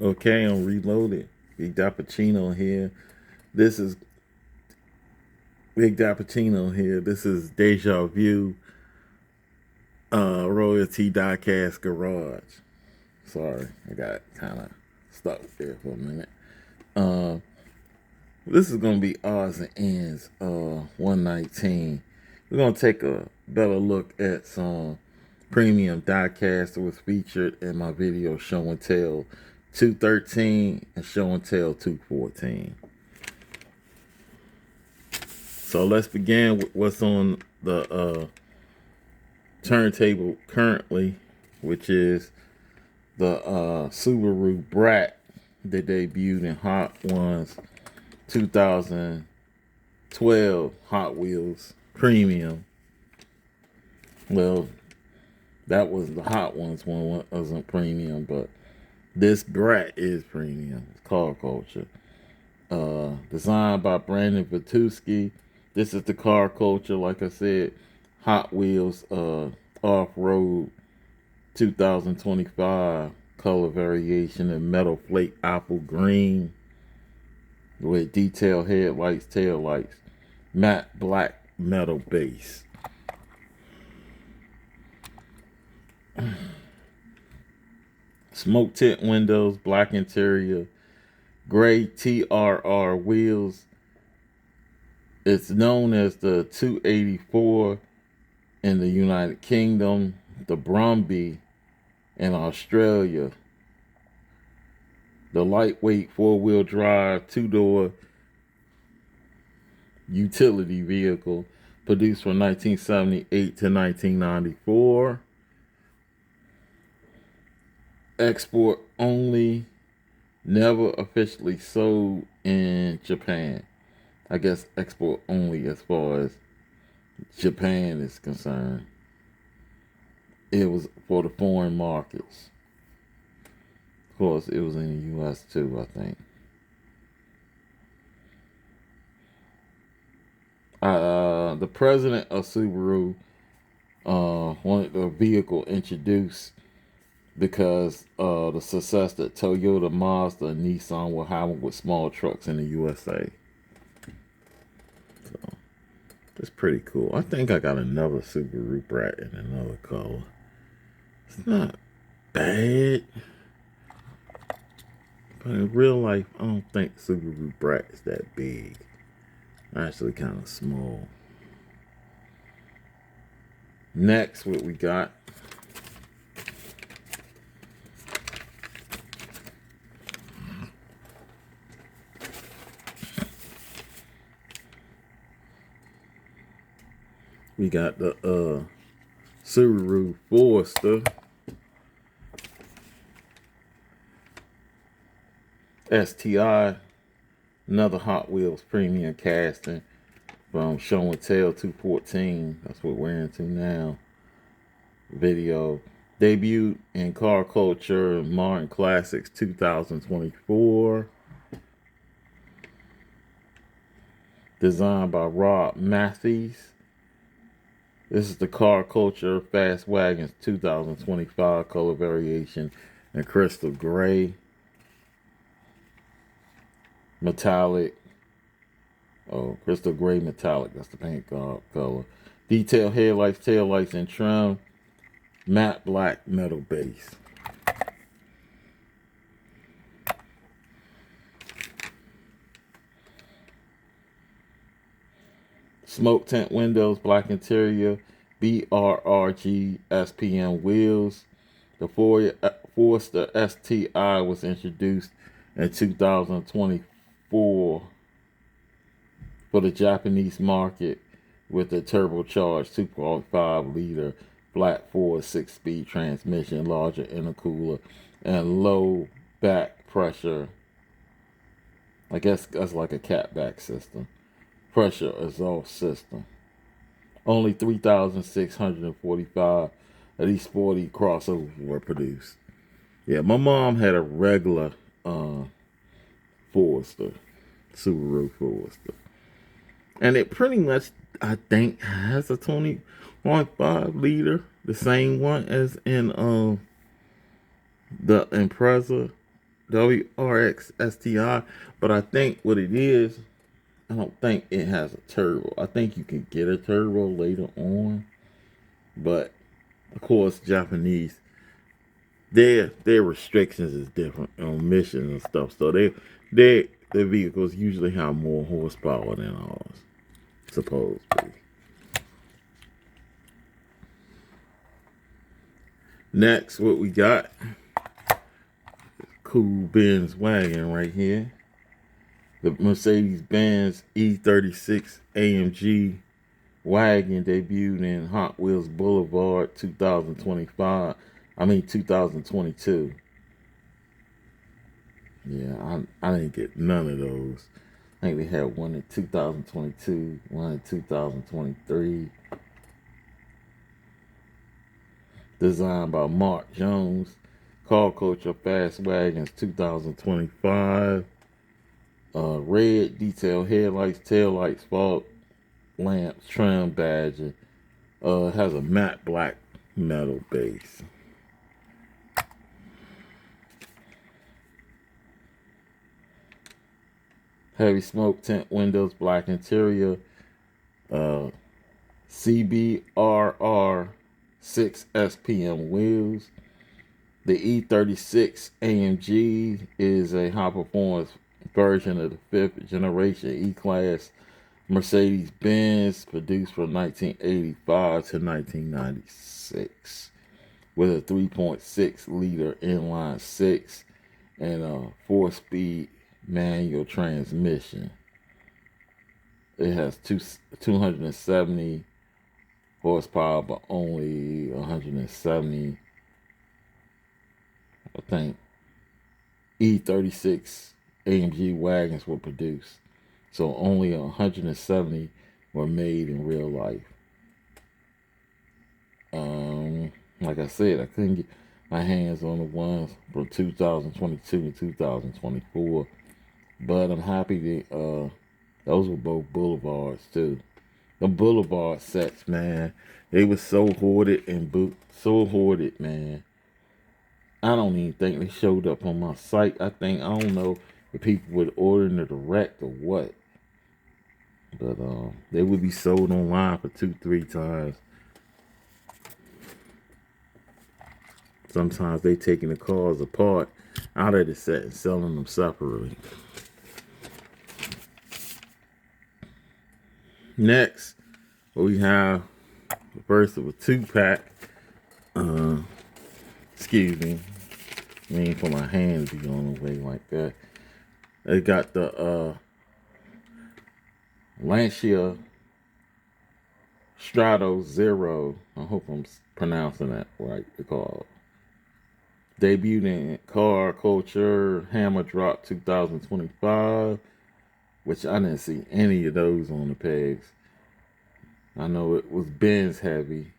Okay, I'm reloaded. Big Dappuccino here. This is Big Dappuccino here. This is Deja Vu Royalty Diecast Garage. Sorry, I got kind of stuck there for a minute. Uh, this is gonna be odds and ends. 119. We're gonna take a better look at some premium diecast that was featured in my video Show and Tell 213 and Show and Tell 214. So let's begin with what's on the turntable currently, which is the Subaru Brat that debuted in Hot Ones 2012 Hot Wheels Premium. Well, that was the Hot Ones one wasn't premium, but this Brat is premium. It's car culture. Designed by Brandon Vatuski. This is the car culture, like I said, Hot Wheels off-road 2025 color variation in metal flake apple green with detailed headlights, taillights, matte black metal base. Smoke tint windows, black interior, gray TRR wheels. It's known as the 284 in the United Kingdom, the Brumby in Australia. The lightweight four-wheel drive, two-door utility vehicle produced from 1978 to 1994. Export only, never officially sold in Japan. I guess export only as far as Japan is concerned. It was for the foreign markets. Of course, it was in the U.S. too, I think. The president of Subaru wanted the vehicle introduced because the success that Toyota, Mazda, and Nissan were having with small trucks in the USA. So, it's pretty cool. I think I got another Subaru Brat in another color. It's not bad. But in real life, I don't think Subaru Brat is that big. Actually kind of small. Next, what we got. We got the Subaru Forester STI, another Hot Wheels premium casting from Show and Tell 214. That's what we're into now. Video debuted in Car Culture Modern Classics 2024. Designed by Rob Matthews. This is the Car Culture Fast Wagons 2025 color variation in crystal gray, metallic. Oh, crystal gray metallic. That's the paint color. Detailed headlights, taillights, and trim. Matte black metal base. Smoke tint windows, black interior, BRRG SPM wheels. The Forester STI was introduced in 2024 for the Japanese market with a turbocharged 2.5 liter flat 4 6-speed transmission, larger intercooler, and low back pressure. I guess that's like a catback system. Pressure exhaust system. Only 3,645 of these 40 crossovers were produced. Yeah, my mom had a regular Forester, Subaru Forester. And it pretty much, I think, has a 20.5 liter, the same one as in the Impreza WRX STI, but I think what it is, I don't think it has a turbo. I think you can get a turbo later on, but of course, Japanese, their restrictions is different on emissions and stuff. So their vehicles usually have more horsepower than ours, supposedly. Next, what we got? Cool Benz wagon right here. The Mercedes-Benz E36 AMG wagon debuted in Hot Wheels Boulevard 2022. Yeah, I didn't get none of those. I think they had one in 2022, one in 2023. Designed by Mark Jones. Car Culture Fast Wagons 2025. Red detail headlights, taillights, fog lamps, trim badge. Has a matte black metal base. Heavy smoke tint windows, black interior. CBRR 6 SPM wheels. The E36 AMG is a high performance version of the 5th generation E-Class Mercedes-Benz, produced from 1985 to 1996, with a 3.6 liter inline 6 and a 4-speed manual transmission. It has 270 horsepower, but only 170, I think, E36 AMG wagons were produced. So only 170 were made in real life. Like I said, I couldn't get my hands on the ones from 2022 and 2024. But I'm happy that those were both boulevards too. The boulevard sets, man, they were so hoarded and so hoarded, man. I don't even think they showed up on my site. I don't know if people would order in the direct or what. But they would be sold online for 2-3 times. Sometimes they taking the cars apart out of the set and selling them separately. Next, we have the first of a 2-pack. Excuse me. I mean, for my hands to be on the way like that. They got the Lancia Strato Zero. I hope I'm pronouncing that right. It's called. Debuted in Car Culture Hammer Drop 2025, which I didn't see any of those on the pegs. I know it was Benz heavy.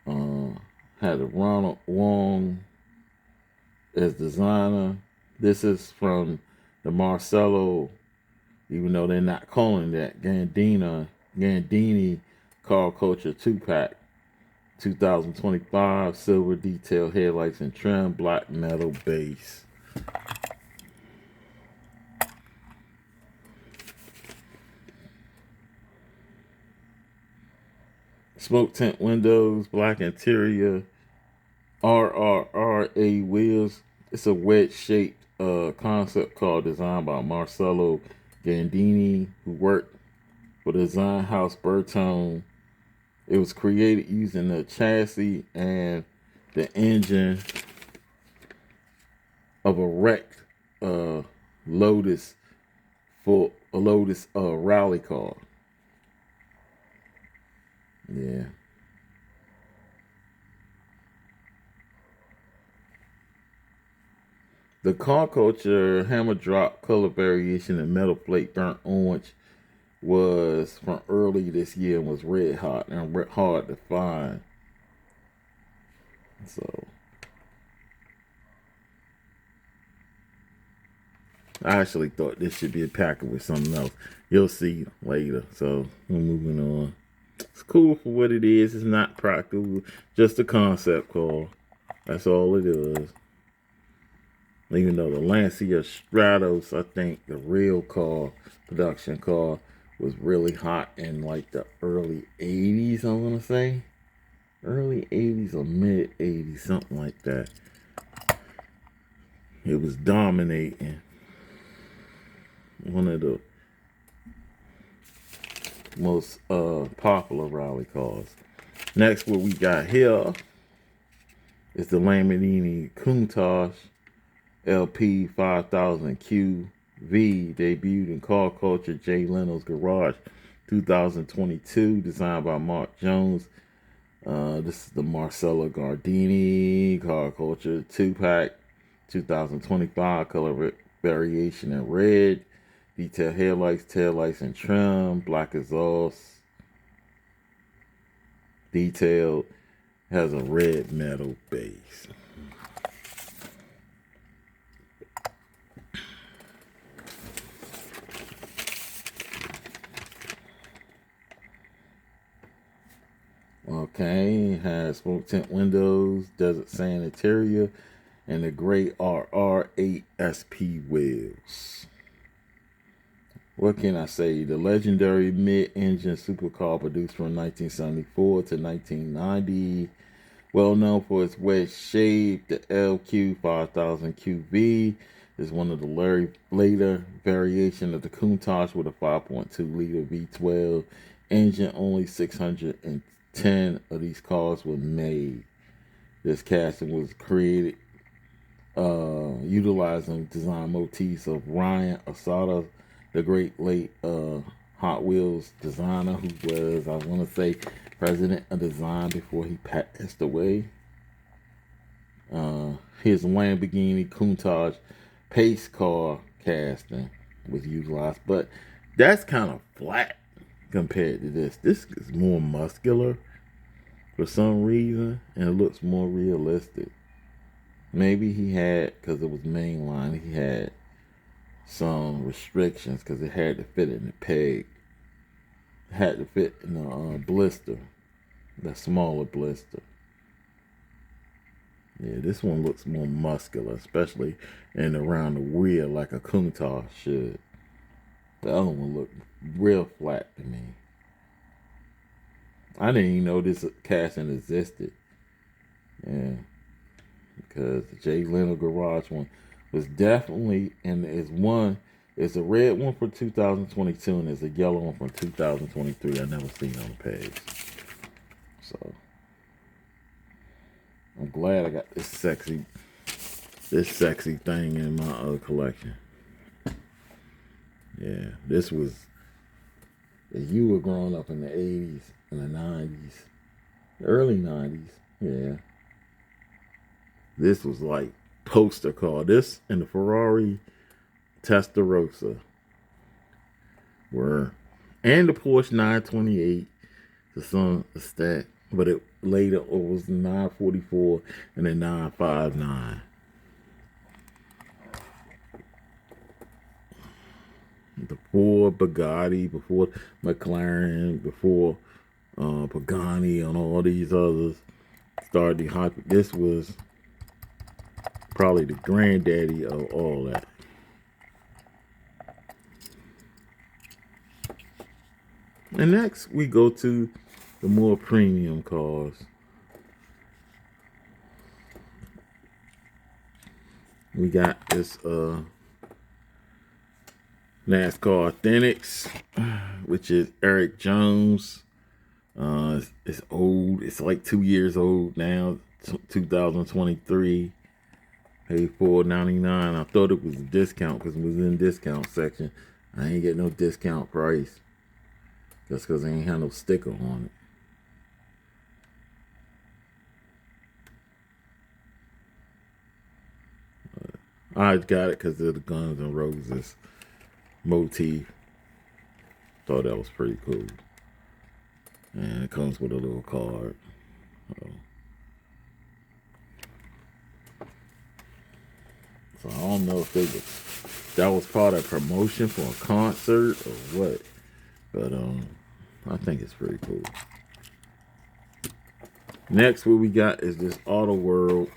Had a Ronald Wong as designer. This is from the Marcello, even though they're not calling that, Gandini Car Culture 2-pack 2025, silver detail headlights and trim, black metal base. Smoke tint windows, black interior, RRRA wheels. It's a wedge-shaped concept car designed by Marcello Gandini, who worked for the design house Bertone. It was created using the chassis and the engine of a wrecked Lotus rally car. Yeah. The Car Culture Hammer Drop color variation in metal plate burnt orange was from early this year and was red hot and hard to find. So I actually thought this should be a packet with something else. You'll see later. So we're moving on. It's cool for what it is. It's not practical. Just a concept car. That's all it is. Even though the Lancia Stratos, I think the real car, production car, was really hot in like the early 80s, I want to say. Early 80s or mid 80s, something like that. It was dominating. One of the most popular rally cars. Next, what we got here is the Lamborghini Countach LP 5000 QV, debuted in Car Culture Jay Leno's Garage 2022, designed by Mark Jones. This is the Marcello Gardini Car Culture 2-pack 2025, color variation in red, detailed headlights, taillights, and trim, black exhaust, detailed, has a red metal base. Okay, it has smoke tint windows, desert sand interior, and the gray RR8 SP wheels. What can I say? The legendary mid-engine supercar produced from 1974 to 1990. Well known for its wedge shape, the LQ 5000 QV is one of the later variation of the Countach with a 5.2 liter V12 engine. Only 610 of these cars were made. This casting was created utilizing design motifs of Ryan Asada, the great late Hot Wheels designer, who was, I want to say, president of design before he passed away. His Lamborghini Countach pace car casting was utilized, but that's kind of flat compared to this. This is more muscular for some reason, and it looks more realistic. Maybe he had, because it was mainline, he had some restrictions because it had to fit in the peg. It had to fit in the blister, the smaller blister. Yeah, this one looks more muscular, especially in around the wheel like a Countach should. The other one looked real flat to me. I didn't even know this casting existed. Yeah, because the Jay Leno Garage one was definitely, and it's a red one for 2022 and there's a yellow one from 2023. I never seen on the page. So I'm glad I got this sexy thing in my collection. Yeah, this was, if you were growing up in the 80s and the 90s, the early 90s, yeah, this was like poster car. This and the Ferrari Testarossa were, and the Porsche 928 to some extent, but it later was the 944 and the 959. Before Bugatti, before McLaren, before Pagani, and all these others started the hype. This was probably the granddaddy of all that. And next we go to the more premium cars. We got this NASCAR Authentics, which is Eric Jones. It's old. It's like 2 years old now. 2023. Paid $4.99. I thought it was a discount because it was in discount section. I ain't get no discount price. Just because I ain't had no sticker on it. I got it because of the Guns N' Roses motif. Thought that was pretty cool. And it comes with a little card. So I don't know if that was part of promotion for a concert or what. But I think it's pretty cool. Next, what we got is this Auto World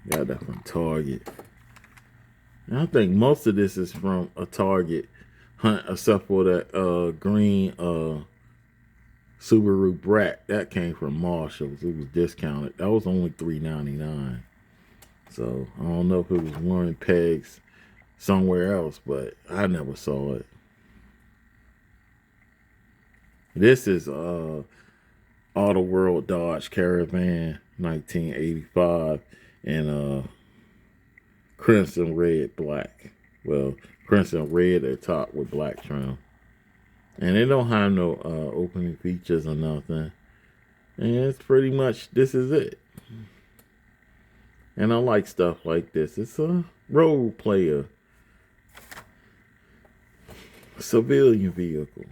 Got that from Target. And I think most of this is from a Target hunt, except for that green Subaru Brat. That came from Marshalls. It was discounted. That was only $3.99. So I don't know if it was wearing pegs somewhere else, but I never saw it. This is Auto World Dodge Caravan 1985 in crimson red black. Well, crimson red at the top with black trim. And they don't have no opening features or nothing. And it's pretty much, this is it. And I like stuff like this. It's a role player. Civilian vehicle.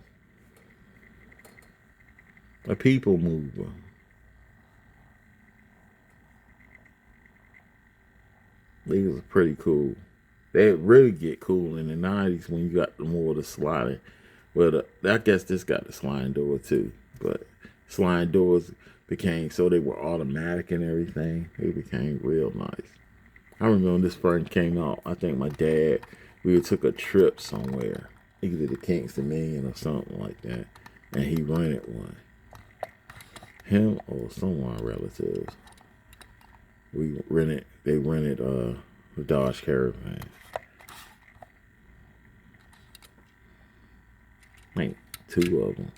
A people mover. These are pretty cool. They really get cool in the 90s when you got the more of the sliding. Well, I guess this got the sliding door too. But sliding doors became, so they were automatic and everything. They became real nice. I remember when this first came out, I think my dad, we took a trip somewhere. Either to Kingston, Maine or something like that. And he rented one. Him or some of my relatives. They rented the Dodge Caravan. I think 2 of them.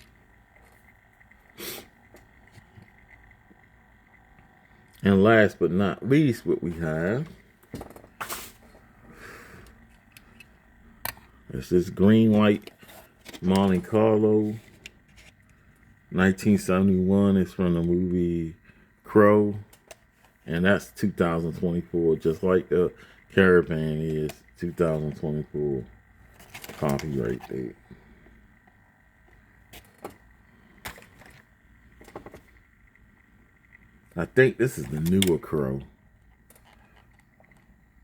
And last but not least, what we have is this Greenlight Monte Carlo 1971. It's from the movie Crow. And that's 2024, just like the Caravan is 2024 copyright date. I think this is the newer Crow.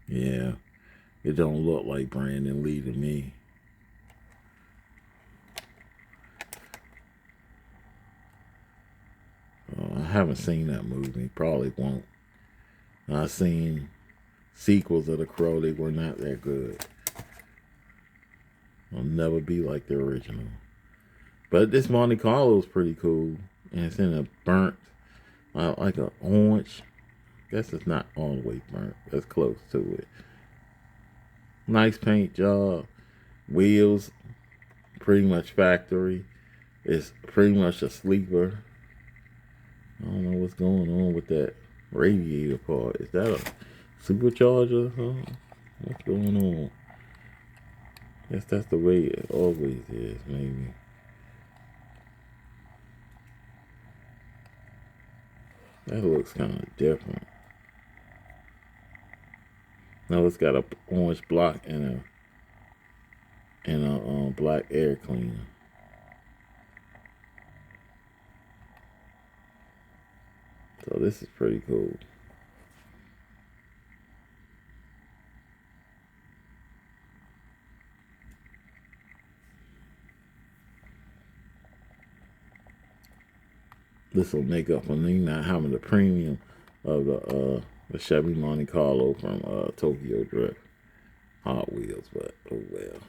Yeah, it don't look like Brandon Lee to me. I haven't seen that movie. Probably won't. I've seen sequels of The Crow. They were not that good. They'll never be like the original. But this Monte Carlo is pretty cool. And it's in a burnt, like an orange. I guess it's not all the way burnt. That's close to it. Nice paint job. Wheels, pretty much factory. It's pretty much a sleeper. I don't know what's going on with that radiator part. Is that a supercharger? Huh? What's going on? Guess that's the way it always is, maybe. That looks kind of different. No, it's got a orange block and a black air cleaner. So this is pretty cool. This will make up for me not having the premium of the Chevy Monte Carlo from Tokyo Drift Hot Wheels, but oh well.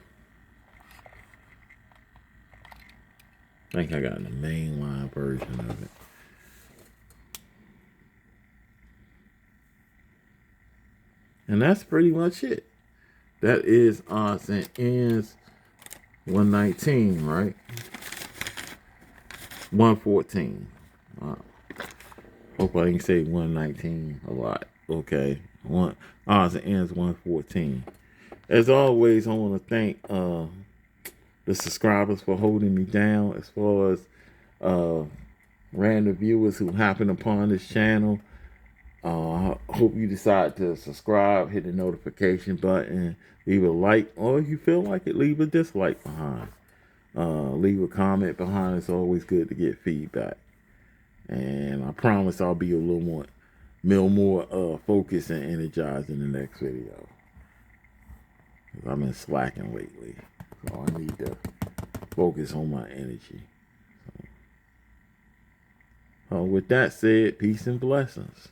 I think I got the mainline version of it. And that's pretty much it. That is odds and ends 119, right? 114. Hope I didn't say 119 a lot. Okay. Odds and ends 114. As always, I want to thank the subscribers for holding me down as far as random viewers who happen upon this channel. I hope you decide to subscribe, hit the notification button, leave a like, or if you feel like it, leave a dislike behind. Leave a comment behind. It's always good to get feedback. And I promise I'll be a little more focused and energized in the next video. I've been slacking lately, so I need to focus on my energy. So with that said, peace and blessings.